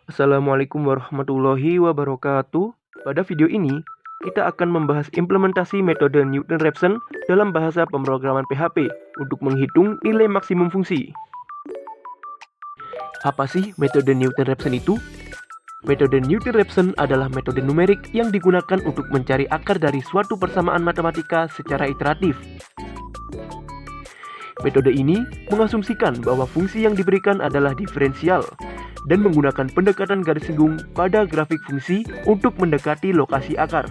Assalamualaikum warahmatullahi wabarakatuh. Pada video ini, kita akan membahas implementasi metode Newton-Raphson dalam bahasa pemrograman PHP untuk menghitung nilai maksimum fungsi. Apa sih metode Newton-Raphson itu? Metode Newton-Raphson adalah metode numerik yang digunakan untuk mencari akar dari suatu persamaan matematika secara iteratif. Metode ini mengasumsikan bahwa fungsi yang diberikan adalah diferensial dan menggunakan pendekatan garis singgung pada grafik fungsi untuk mendekati lokasi akar.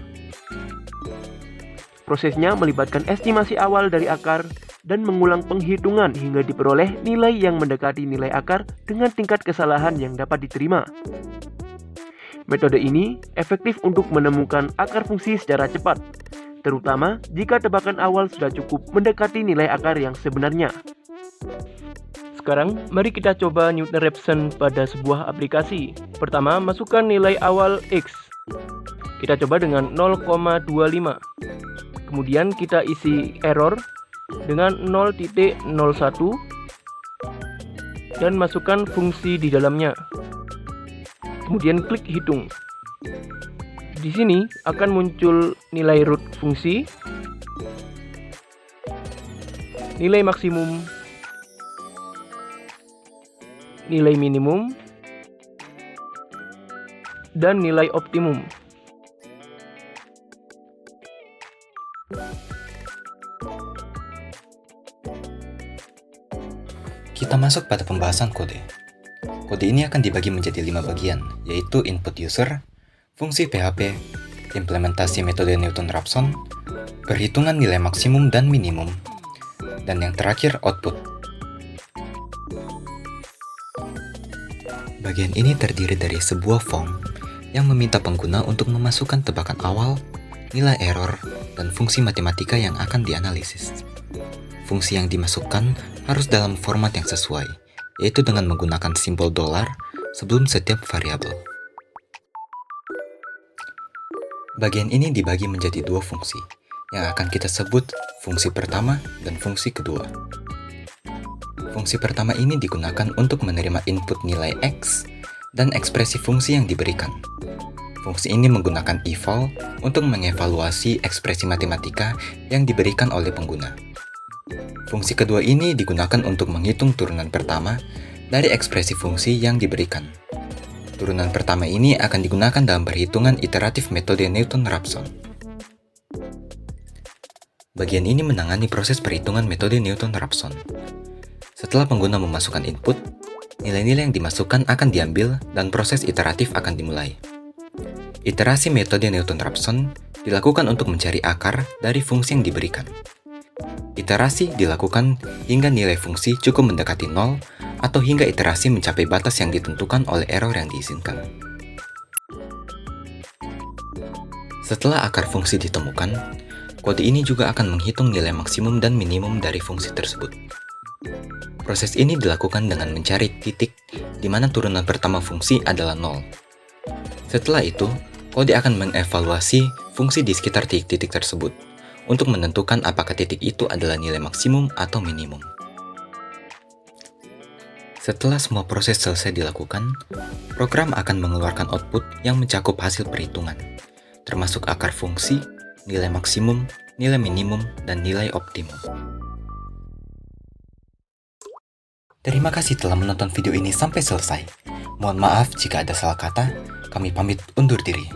Prosesnya melibatkan estimasi awal dari akar dan mengulang penghitungan hingga diperoleh nilai yang mendekati nilai akar dengan tingkat kesalahan yang dapat diterima. Metode ini efektif untuk menemukan akar fungsi secara cepat, terutama jika tebakan awal sudah cukup mendekati nilai akar yang sebenarnya. Sekarang, mari kita coba Newton-Raphson pada sebuah aplikasi. Pertama, masukkan nilai awal X. Kita coba dengan 0,25. Kemudian kita isi error dengan 0,01 dan masukkan fungsi di dalamnya. Kemudian klik hitung. Di sini akan muncul nilai root fungsi, nilai maksimum, nilai minimum, dan nilai optimum. Kita masuk pada pembahasan kode. Kode ini akan dibagi menjadi 5 bagian, yaitu input user, fungsi PHP, implementasi metode Newton-Raphson, perhitungan nilai maksimum dan minimum, dan yang terakhir output. Bagian ini terdiri dari sebuah form yang meminta pengguna untuk memasukkan tebakan awal, nilai error, dan fungsi matematika yang akan dianalisis. Fungsi yang dimasukkan harus dalam format yang sesuai, yaitu dengan menggunakan simbol dolar sebelum setiap variabel. Bagian ini dibagi menjadi 2 fungsi, yang akan kita sebut fungsi pertama dan fungsi kedua. Fungsi pertama ini digunakan untuk menerima input nilai X dan ekspresi fungsi yang diberikan. Fungsi ini menggunakan eval untuk mengevaluasi ekspresi matematika yang diberikan oleh pengguna. Fungsi kedua ini digunakan untuk menghitung turunan pertama dari ekspresi fungsi yang diberikan. Turunan pertama ini akan digunakan dalam perhitungan iteratif metode Newton-Raphson. Bagian ini menangani proses perhitungan metode Newton-Raphson. Setelah pengguna memasukkan input, nilai-nilai yang dimasukkan akan diambil dan proses iteratif akan dimulai. Iterasi metode Newton-Raphson dilakukan untuk mencari akar dari fungsi yang diberikan. Iterasi dilakukan hingga nilai fungsi cukup mendekati 0 atau hingga iterasi mencapai batas yang ditentukan oleh error yang diizinkan. Setelah akar fungsi ditemukan, kode ini juga akan menghitung nilai maksimum dan minimum dari fungsi tersebut. Proses ini dilakukan dengan mencari titik di mana turunan pertama fungsi adalah 0. Setelah itu, kode akan mengevaluasi fungsi di sekitar titik-titik tersebut untuk menentukan apakah titik itu adalah nilai maksimum atau minimum. Setelah semua proses selesai dilakukan, program akan mengeluarkan output yang mencakup hasil perhitungan, termasuk akar fungsi, nilai maksimum, nilai minimum, dan nilai optimum. Terima kasih telah menonton video ini sampai selesai. Mohon maaf jika ada salah kata, kami pamit undur diri.